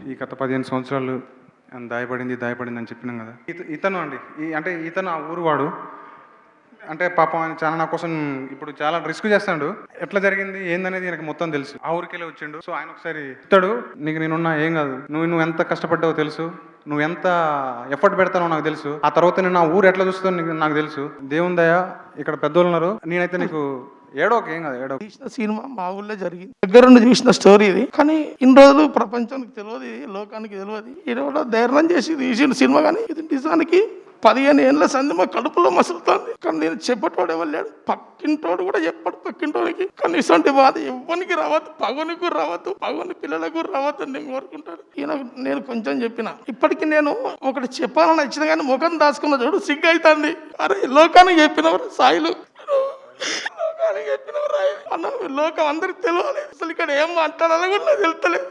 ఈ గత 15 సంవత్సరాలు దాయపడింది అని చెప్పినాం కదా. ఇతను అండి అంటే ఇతను ఆ ఊరు వాడు. అంటే పాపం ఆయన చాలా నా కోసం ఇప్పుడు చాలా రిస్క్ చేస్తాడు. ఎట్లా జరిగింది ఏందనేది నాకు మొత్తం తెలుసు. ఆ ఊరికెళ్ళి వచ్చిండు. సో ఆయన ఒకసారి ఇస్తాడు, నీకు నేనున్నా ఏం కాదు, నువ్వు ఎంత కష్టపడ్డావో తెలుసు, నువ్వు ఎంత ఎఫర్ట్ పెడతానో నాకు తెలుసు, ఆ తర్వాత నేను నా ఊరు ఎట్లా చూస్తానో నాకు తెలుసు. దేవుని దయ ఇక్కడ పెద్దోళ్ళు ఉన్నారు, నేనైతే నీకు ఏడోకి ఏం కాదు. ఏడో తీసిన సినిమా మా ఊళ్ళో జరిగింది, దగ్గరుండి చూసిన స్టోరీ ఇది. కానీ ఇన్ని రోజులు ప్రపంచానికి తెలియదు, లోకానికి తెలియదు. ఈరోజు ధైర్యం చేసి తీసిన సినిమా. కానీ ఇది నిజానికి 15 ఏళ్ళ సంది మా కడుపులో మసులుతుంది. కానీ నేను చెప్పేటోడు ఎవరు లేడు, పక్కింటోడు కూడా చెప్పాడు పక్కింటోడికి. కానీ ఇటువంటి బాధ ఎవ్వరికి రావద్దు, పగునికి రావద్దు, పగుని పిల్లలకు రావద్దు నేను కోరుకుంటాను. ఈయన నేను కొంచెం చెప్పిన, ఇప్పటికి నేను ఒకటి చెప్పాలని వచ్చిన కానీ ముఖం దాచుకున్న చూడు సిగ్గు అవుతుంది. అరే లోకానికి చెప్పినవారు సాయిలు, లోకానికి చెప్పినవారు అన్న, లోకం అందరికి తెలియాలి. అసలు ఇక్కడ ఏం మాట్లాడాలని కూడా నాకు తెలుస్తలేదు.